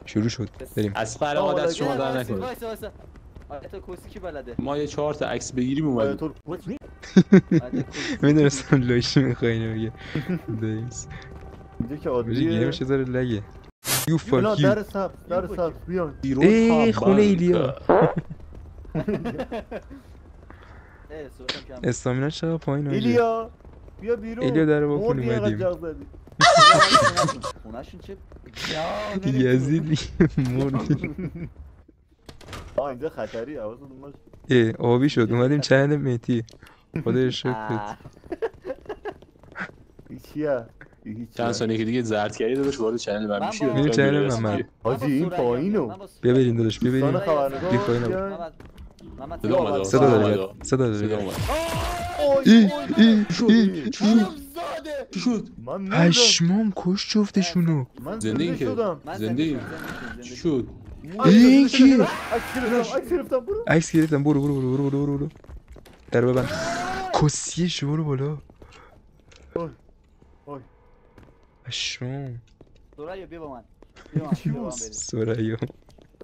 شروع شد بریم. از قلقات از شما در نکنه. وایسا وایسا. آیت کوسی کی بلده؟ ما یه 4 تا عکس بگیریم اومدیم. میدونستم لاشی میخوایی نمیگه دیس اینجا که بجی گیرم عادیه. چه داره لگه یو بنا فاک یو در سبز بیان. ای خونه ایلیا استامینا چقدر پایین آجی ایلیا بیا بیرون. ایلیا در با کنیم اینقدر بدیم جغ زدی. خونه‌شون چه یزید مردی اینجا خطری حواستون باشه. ای آبی شد اومدیم چند مهتی خدا شکرت چیه؟ چند ثانیه که دیگه زردگری داداش وارد چنل من میشی. میریم چنل محمد حاجی این پایینو. بیا بریم داداش بیا دوستان بریم خبرنگار بی پایین بیان. صدا اومد. صدا داره صدا داره اومد. ای چی شد؟ من مردم. پشمام کش جفتشونو من زنده این که شدم. زنده ای چی شد؟ این کی؟ عکس گرفتم برو. عکس گرفتم برو برو برو برو برو برو در ببند کسیه شو برو بالا اوی. پشمام سوریا بیا با من. بیا با من بریم. سوریا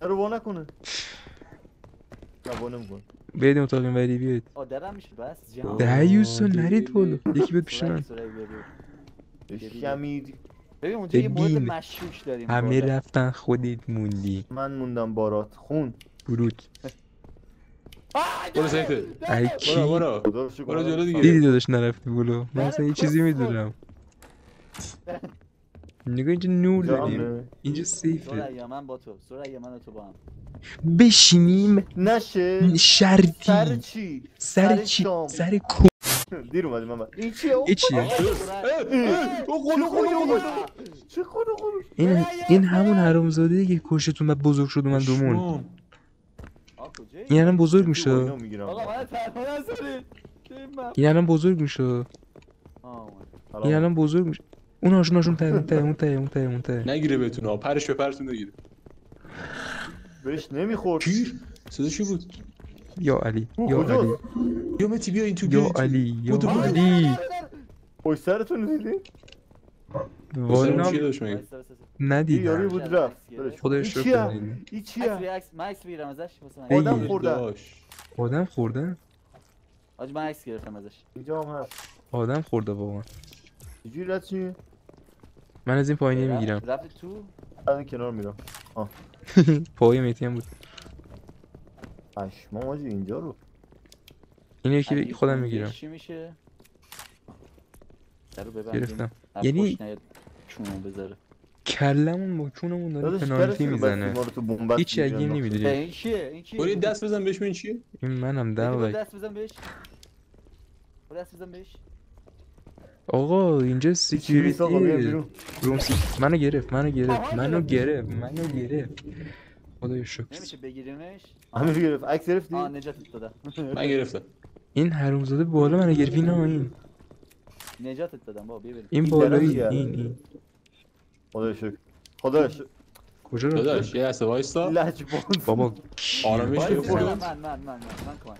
رو وا نکنه. نه وا نمی‌کنه. بیاید اتاق اینوری بیاید درم میشه بس جان. دهیوسا نرید بالا یکی بیاد پیش من سوریا بیا. شمید. ببین اونجا یه مورد ببین. مشکوک داریم. همه بالا. رفتن خودت موندی من موندم بارات خون. برود برو سیفه. ای کی برو خدا رو شکر. برو جلو دیگه. دیدی داداش نرفتی بالا من اصلا یه چیزی میدونم نگاه اینجا نور داریم جامعه. اینجا سیفه سوریا من با تو. سوریا من و تو با هم. بشینیم نشه. سر شرطی چی؟ سر چی شام. سر کو دیر اومدی محمد. این چیه؟ این چیه چه خونو این همون حرامزاده که کشتون بعد بزرگ شد من دومون شما. این الان بزرگ میشه آقا من تنها نذارید. این الان بزرگ میشه این الان بزرگ میشه اون هاشون ته نگیره بتونه پرش به پرتون نگیره. بهش نمیخورد. گیر صدا چی بود؟ یا علی یا کجاست؟ علی یا متی بیا این تو یا علی یا بودو. علی پشت سرتون دیدی؟ والا چی داشت مگه؟ یه ندیدم یاری بود رفت. خدا این شکر چیه؟ ندیدم. این چیه؟ من عکس بگیرم ازش واسه من. ای. آدم خوردن. داش. آدم خورده آج من عکس گرفتم ازش. اینجا هم هست. آدم خورده واقعا چجوری رد چی؟ من از این پایینی میگیرم رفت تو. از این کنار میرم. پای میتی هم بود پشمام حاجی اینجا رو. این یکی خودم میگیرم چی میشه؟ درو ببندیم. گرفتم یعنی چون بذاره. کلمون با چونمون داره پنالتی میزنه هیچی اگه نمیدونی این کیه؟ این کیه؟ برو دست بزن بهش ببین چیه؟ این منم برو دعوت دست بزن بهش. برو دست بزن بهش. آقا اینجا سیکیوریتی بیرون. منو گرفت خدای شکر نمیشه بگیریمش. همین گرفت. عکس گرفتی؟ نجاتت دادم. من گرفتم. این حرومزاده بالا منو گرفت نه این نجاتت دادم بابا بیا بریم. این این بالایی درجه. این خدا شکر. خدا شکر. کجا داداش رفت یه دسته وایسا. لجباز. بابا آرامش وایسا. بگیر. من کمک.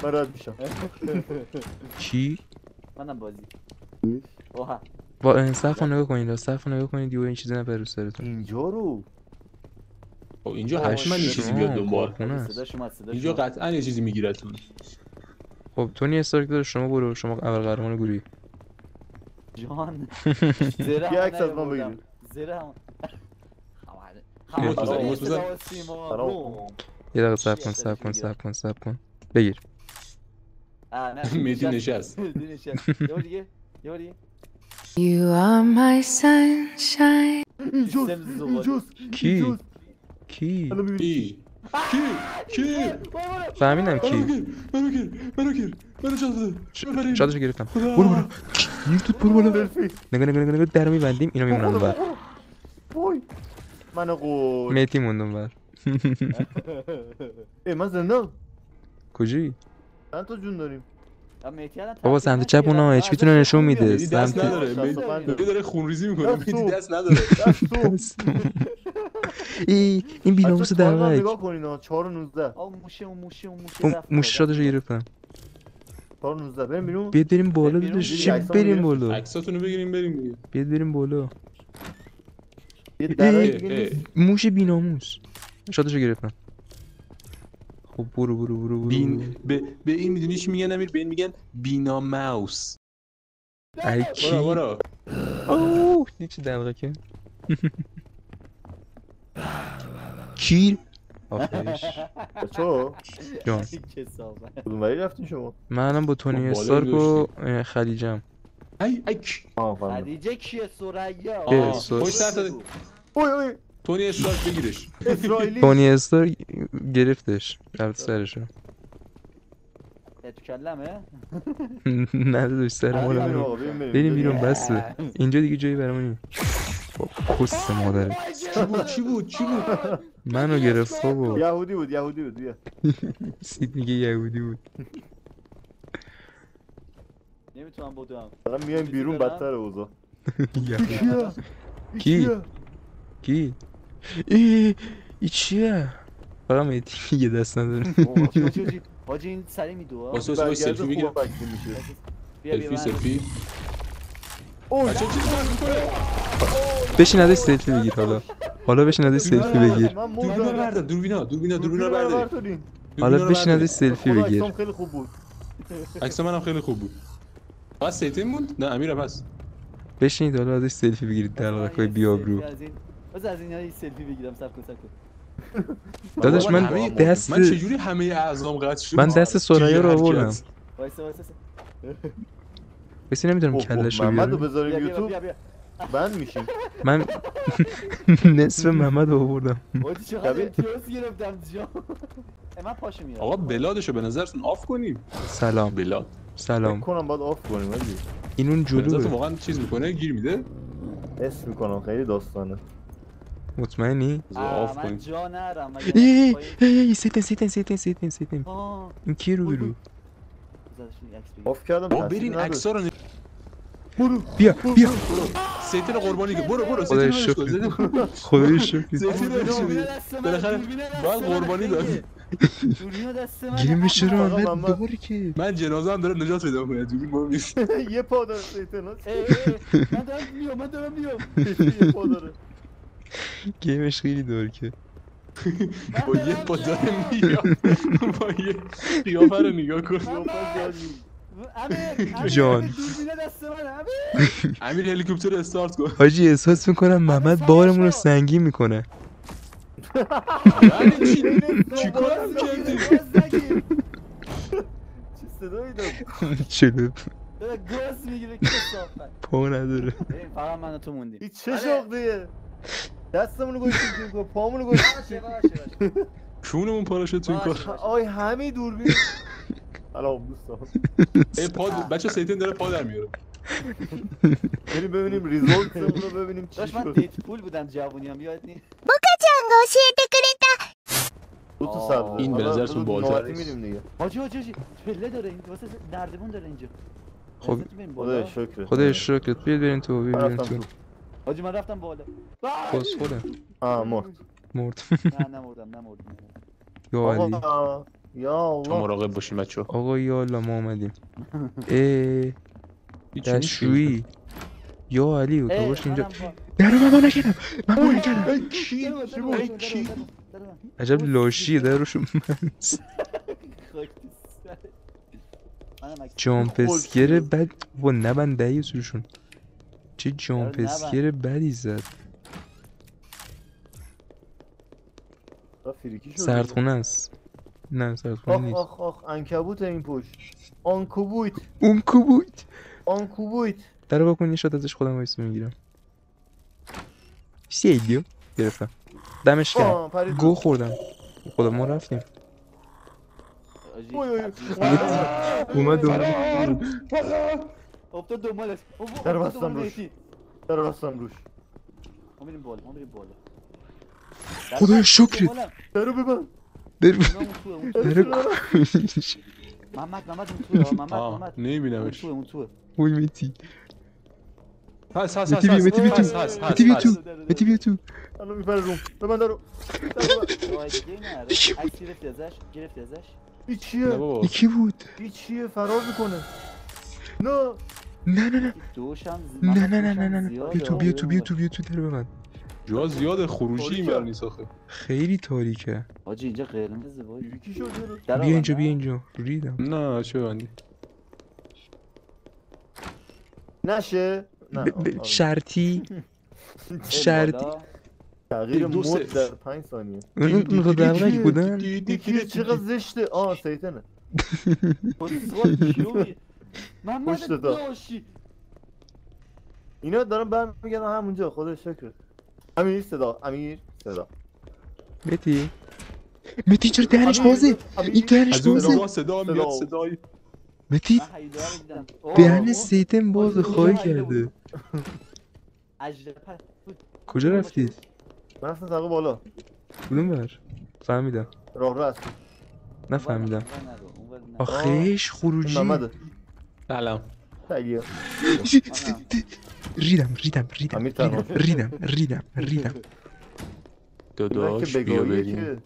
من رد میشم. چی منم بازی. اوها. با صف نگاه کنید دیو این چیزی نپره رو سرتون اینجا رو. خب اینجا حتما یه چیزی بیاد دنبال. خونه صداش اومد. اینجا قطعا یه چیزی میگیرتون. خب تونی استارک داره شما برو شما اول قهرمان گروهی جان. یه عکس از من بگیر. زره هم. موت بزن. یه دقیقه صبر کن بگیر میتی نشست. یه دیگه. You are my sunshine. اینجاست. کی فهمیدم کی منو شادشو گرفتم برو نیفتود برو بالا نگاه در میبندیم اینا میمونن بر وای منو قول. میتی موندم بر من زنده. کجایی چند تا جون داریم؟ بابا سمت چپ اونا اچ پیتونو نشون میده دست سمت نداره میتی داره خونریزی میکنه میتی دست نداره. این بیناموس دلغک نگاه کنین ها 4 و 19. موش شادشو گرفتم 4 و 19 بریم بیرون. بیاد بریم بالا داداش چی بریم بالا عکساتونو بگیریم بریم دیگه. بیاد بریم بالا یه درای دیگه نیست. موش بیناموس شادشو گرفتم. خب برو به این میدونی چی میگن امیر؟ به این میگن بینا ماوس. ای کی برو اوه چی دلغه که کیر آخرش بچه‌ها جان کثافت. کدوم وری رفتین شما؟ منم با تونی بالای استارک و خلیجم. ای فهمیدم. خدیجه کیه؟ سریا. پشت سر اوی تونی استارک بگیرش. اسرائیلی. تونی استارک گرفتش رفت سرشو. تو کلمه؟ ندادش سر ما بریم رو. آقا، بریم بیرون بسه اینجا دیگه جایی برامون نیست. پست مادره چی بود منو گرفت بابا. یهودی بود بیا. سید میگه یهودی بود. نمیتونم بدوم. دارم میایم بیرون بدتر اوضاع. کی ای چیه فقط میتی یه دست نداره. حاجی این سری میدوه. واسه سلفی بگیرم. بیا سلفی اوه بچه چی کار میکنه؟ بشین ازش سلفی بگیر حالا بشین ازش سلفی بگیر. من دوربینا رو مردم. بردار دوربینا رو بردار. حالا بشین ازش سلفی خدا بگیر. عکسام خیلی خوب بود. عکس منم خیلی خوب بود. بس سیتین موند؟ نه امیر بس. بشینید حالا ازش سلفی بگیرید دلغکای بیابرو. از این ها سلفی بگیرم. صبر کن داداش من دست من چجوری همه اعضام قطع شد؟ من دست سرایا رو آوردم. وایسا بسی نمیدونم کلش رو محمد رو بیارم. بذاریم بیا یوتیوب بند میشیم. من نصف محمد رو آوردم. حاجی چقدر امتیاز گرفتم جا. من پاشو میارم. آقا بلادشو به نظرتون آف کنیم؟ سلام بلاد فکر سلام کنم باید آف کنیم ولی این اون به نظرتون جلوه واقعا چیز میکنه؟ گیر میده؟ حس میکنم خیلی داستانه. مطمئنی؟ آف من کنیم. جا نرم. ای سیتن این کی رو بیرو آف کردم. با تاثیر برین نداشت. عکس‌ها رو بیا سیتین قربانی که برو خدای سیتین رو شکر. کن خدای شکر سیتین رو بالاخره باید قربانی داد. گیمش رو آقا انقدر محمد. داره که من جنازه هم داره نجات پیدا کنه دوربین مهم نیست. یه پا داره سیتنا. من دارم میام. یه پا داره. گیمش خیلی داره که با یه پا داره میاد با یه قیافه رو نگاه کن. جان. امیر هلیکوپتر استارت کن. حاجی احساس میکنم محمد بارمون رو سنگین میکنه. یعنی چی کارم کردی؟ چه صدایی داد؟ چلو گاز میگیره کثافت. پا نداره. فقط من و تو موندیم. این چه شاقیه؟ دستمونو گوشتیم تو پامونو گوشتیم. کونمون پاراشوت تو این کار. آی همه دوربین. سلام دوستان. ای پا بچه سیتین داره پا در میاره. بریم ببینیم ریزولتمون رو ببینیم چی داشت من شد. دیت پول بودم جوونیام یادت نیست؟ دو تا سبزه. این به نظرتون بالاتر نوبتی است. میریم دیگه. حاجی پله داره این واسه نردبون داره اینجا. خب خدای شکر. خدای شکرت بیاد بریم تو من بریم رفتم تو حاجی من رفتم بالا. پس خودم مرد. مرد. نه نمردم. یا علی آقا یا تو الله. مراقب باشین بچه ها. آقا یا الله ما اومدیم. دشویی یا علی و باش اینجا در من نکردم عجب لاشیه در روشون جامپسکر بد و نبند دهی سروشون چه جامپسکر بدی زد. سردخونه است. نه سردخونه آخ نیست. آخ آخ عنکبوت این پشت. آنکوبویت. اون کوبوت آنکوبویت. در با کن یه شاد ازش خودم وایس میگیرم. سیلیو گرفتم دمش کرد گو خوردم خدا ما رفتیم اومد افتاد دنبالش. در بستم روش. در بستم روش. ما میریم بالا. خدای شکرت درو ببند. در کوش محمد اون توه. محمد نمیبینمش. اون توه. وای میتی هست متی بیا تو الان میپره روم. ببند درو. عکس گرفتی ازش. این چیه؟ کی بود؟ این چیه فرار میکنه. نه نه دوشم نه بیا تو در ببند جا زیاده خروجی این بر نیست آخه. خیلی تاریکه. حاجی اینجا قرمزه وای. یکی شد جلو. در بیا اینجا آور، بیا نه؟ اینجا ریدم. نه چه بندی نشه نه شرطی بریم شرطی بالا. تغییر دو مود صفر. در 5 ثانیه اون دو دقیقه بودن. یکی چقدر زشته سیتنه بسوار کیو می محمد پشت تا. داشی اینا دارن برمیگردن همونجا خدا شکر. امیر صدا متی چرا دهنش بازه؟ این دهنش از اون بازه. نگاه صدا میاد صدای متی من هیدوها رو دیدم دهن سیتم بازه خواهی کرده. اجرپه کجا رفتید؟ من اصلا تقو بالا کدوم بر؟ فهمیدم راه راست نفهمیدم. اون آخیش خروجی. محمده سلام تگیه ریدم امیر تنها ریدم. داداش که بیا بگاهیه بریم که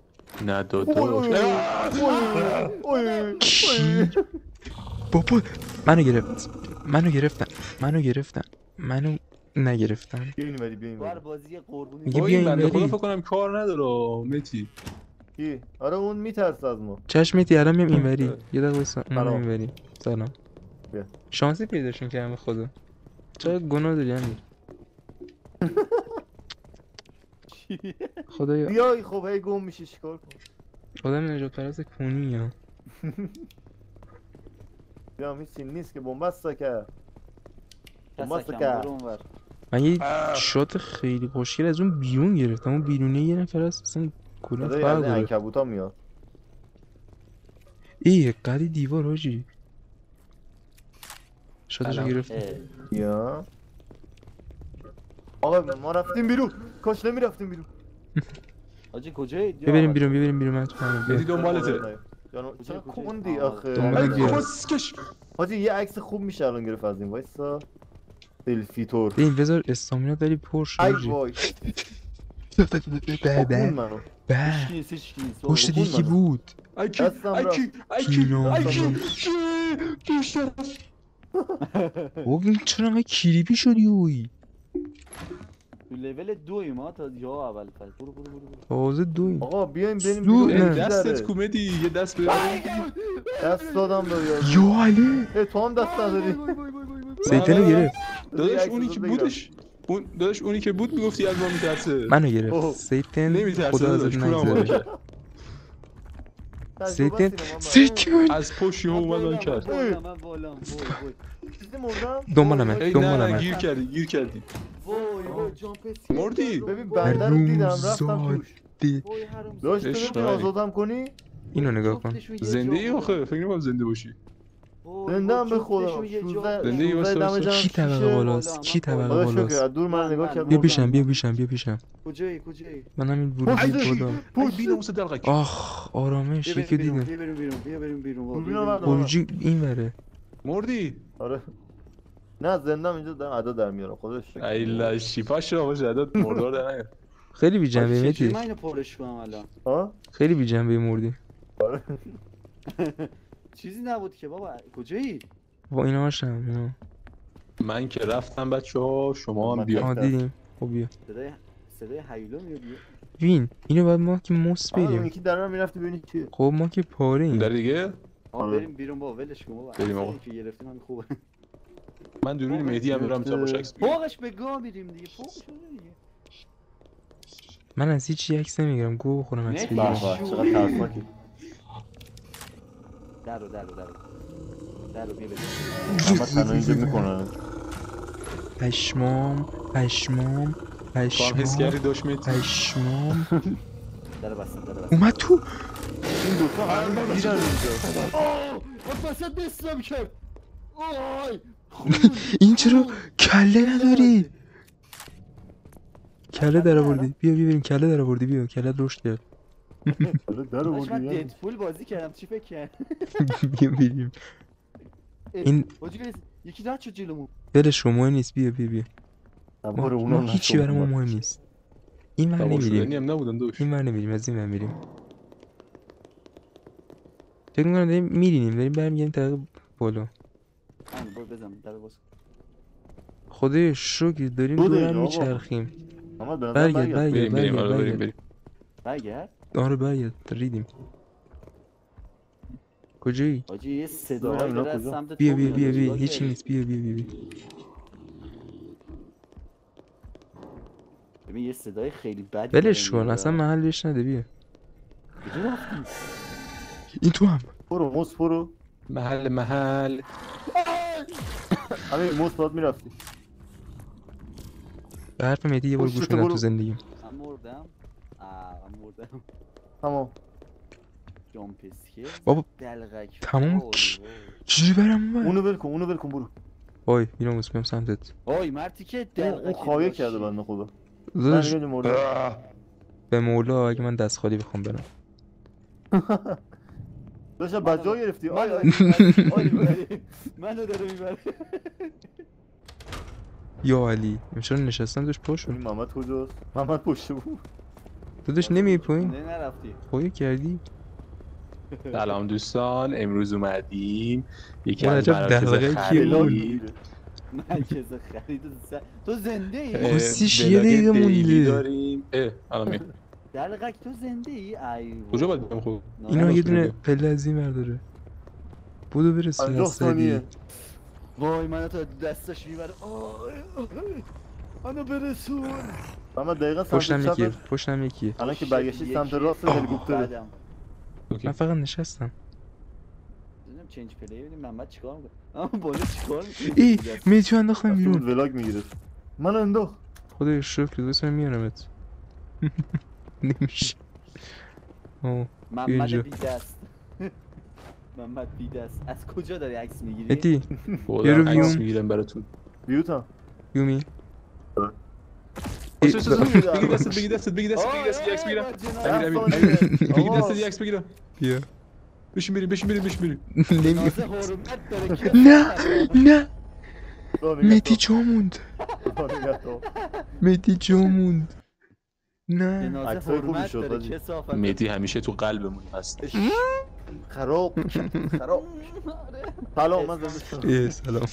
نه داداش کی؟ بابا منو گرفتن منو نگرفتن. بیا این وری بیا این بار وری بازی قربونی میگه با بیا این بنده اینوری. خدا فکر کنم کار نداره متی کی؟ آره اون میترسه از ما چشمتی الان میام اینوری. یه دقیقه وایسا اونم سلام. اینوری. سلام. بیا. شانسی پیداشون کردم به خدا. چرا گناه داری امیر؟ خدایا بیای خب هی گم میشی چیکار کن آدم نجات پرست کونی یا بیا هیچی نیست که بومبسته که کسکم که. برو اونور من یه شات خیلی خوشگل از اون بیرون گرفتم. اون بیرونه یه نفر هست اصلا کلا صدای فرق از داره. عنکبوتا میاد ای قدی دیوار حاجی. شاتشو سلام. گرفت. یا آقا ما رفتیم بیرون کاش نمیرفتیم بیرون حاجی کجایی ببریم بیرون من تو همه متی بیا. دنبالته جانو چرا کجا؟ کندی آه، آخه دنبالت ای بیار. کسکش حاجی یه عکس خوب میشه الان گرفت از این وایسا سلفی تور این بذار استامینا داری پرش ای حاجی. وای به خون منو به هیچ کیست پشت خون یکی منو. بود. ایکی دستم رفت. پیش بابا این چرا انقدر کلیپی شدی اوی؟ تو لول 2 ما تا جا اول فصل برو تازه دویم. آقا بیایم بریم زود بیرون نه. چی دستت داره؟ کومدی یه دست به دست دادم به یا علی ای تو هم دست نداری سیتنو گرفت. داداش اونی که بودش داداش اونی که بود میگفتی از ما میترسه منو اوه. گرفت. سیتن نمیترسه خدا داداش ازت کورم نگذره. باشه سیتن سیتن از پشت ها اومد آن کرد من بالام چیزی مردم دنبالمه ای نه نه دنبالمه. گیر کردی وای جامپ مردی ببین بنده رو دیدم رفتم توش وای حروم داشت تو عشق نمیتونی منی. آزادم کنی اینو نگاه کن. زنده ای آخه فکر نمی‌کنم زنده باشی زنده هم به خدا 16 زنده ای واسه دم واسه. جمع کی طبقه شیشه. بالاست؟ کی طبقه خدا شکر بالاست؟ از دور من نگاه کرد بیا مردم. پیشم کجایی من همین ورودی پشت. بالا. پوش بینه واسه دلقک آخ آرامش یکی دیدم. بیا بریم بیرون دوربین رو بردار. خروجی این وره. مردی آره نه زندم اینجا دارم ادا در میارم خدا شکر ای لاشی پاش رو باشه عدد مردار در نیار خیلی بی جنبه چجوری متی. من اینو پرش کنم الان ها خیلی بی جنبه مردی. چیزی نبود که بابا کجایی با اینا هاشم اینا. من که رفتم بچه ها شما هم من بیا آه دیدیم. خب بیا. صدای هیولو میاد ببین اینو بعد ما که مس اون بریم. یکی در من میرفتی ببینی چیه خب ما که پاره در ایم. دیگه بریم بیرون بابا ولش کن بابا بریم آقا. که گرفتیم همین خوبه من دوربین مهدی هم میرم تا باش عکس بگیرم. فوقش به گاه میریم دیگه فوقش دیگه من از هیچی عکس نمیگیرم. گو بخورم عکس نه. بگیرم. به به چقدر ترسناکی درو بیا بریم محمد تنها اینجا میکنن پشمام تو هم حس کردی داشت مهدی پشمام در بستم اومد تو. این دوتا همه میرن اینجا من وسط دستم کرد آی این چرا کله نداری؟ کله در آوردی. بیا بریم کله در آوردی. بیا کله رشد کرد. حالا در داش من آوردی ددپول بازی کردم چی فکر کرد بیا بریم. این حاجی یکی رد شد جلومون ولش کن مهم نیست. بیا ما اونا هیچی برامون مهم نیست. این ور تمام شدنی نمیریم. هم نبودن دوش این ور نمیریم. از این ور میریم. فکر میکنم داریم میرینیم. داریم برمیگردیم طبقه بالا. برو بزن در باز خدای شکر داریم دو دورم دقیقه آقا. میچرخیم. محمد به نظر برگرد برگرد. برگرد بریم آره بریم برگرد بریم. برگرد. آره برگرد ریدیم. کجایی؟ حاجی یه صدایی اینا داره از کجا؟ سمت تو بیا میاد. بیا چیکار هیچی کردی؟ نیست بیا ببین یه صدای خیلی بدی ولش داره کن میاد. اصلا محلش نده بیا. کجا رفتی؟ این تو هم برو موس برو. محل همین موس باید میرفتی. به حرف مهدی یه بار پشت گوش تو میدم برو. تو زندگیم. من مردم. من مردم. تمام. جامپ اسکیل. بابا دلغک. تمام وای، کی- وای. چجوری برم اون اونو ول کن اونو ول کن برو. وای اینو موس میام سمتت. وای مرتی که اون دلغک خواهی لاشی. کرده بنده خدا. داداش من مورد. به مولا اگه من دست خالی بخوام برم. داشت بجا گرفتی. منو آی داره آی. می‌بری. آی می‌بری. منو داره میبره. یا علی من چرا نشستم توش پاشو. این محمد کجاست؟ محمد پشت بود. داداش نمی پایین نه نرفتی. خواهی کردی. سلام دوستان، امروز اومدیم یکی ما از عجب مراکز دلغکی خرید بلاگ بود. میگیره. مرکز خرید تو زنده ای؟ اه، کسیش یه بلاگ دقیقه دیلی مونده. داریم. الان میام. دلغک تو زنده ای؟ ای کجا باید برم خب؟ اینا باش یه دونه بگو. پله از این برداره. بودو برس 50 ثانیه. وای منو تا دستش میبره. منو برسون. محمد دقیقا پشتم سمت یکیه چپت. پشتم یکیه. الان که برگشتی سمت راست هلیکوپتره. بعدم اوکی. من فقط نشستم. ببینم چنج پلی ببینیم محمد چیکار میکنه. اما بالا چیکار میکنه؟ ای میتو انداختم رفته بود بیرون. ولاگ میگیره. من انداخت. خدای شکر دوست میارمت. نمیشه. آه محمد اینجا. بی دست. محمد بی دست. از کجا داری عکس میگیری؟ ادی خودم رو عکس بیوم. میگیرم براتون. بیوتم. یومی بگی دستت بگی دستت بگی دستت بگی دستت یه عکس بگیرم. بگی دستت یه عکس بگیرم. بیا بشین بریم نمی نازه حرمت داره که نه نه میتی جا موند میتی جا موند نه نازه عکسای خوبی حرمت شد، داره حاجی. کثافت. مهدی همیشه تو قلبمون هست. خراب. سلام من زنده شدم. سلام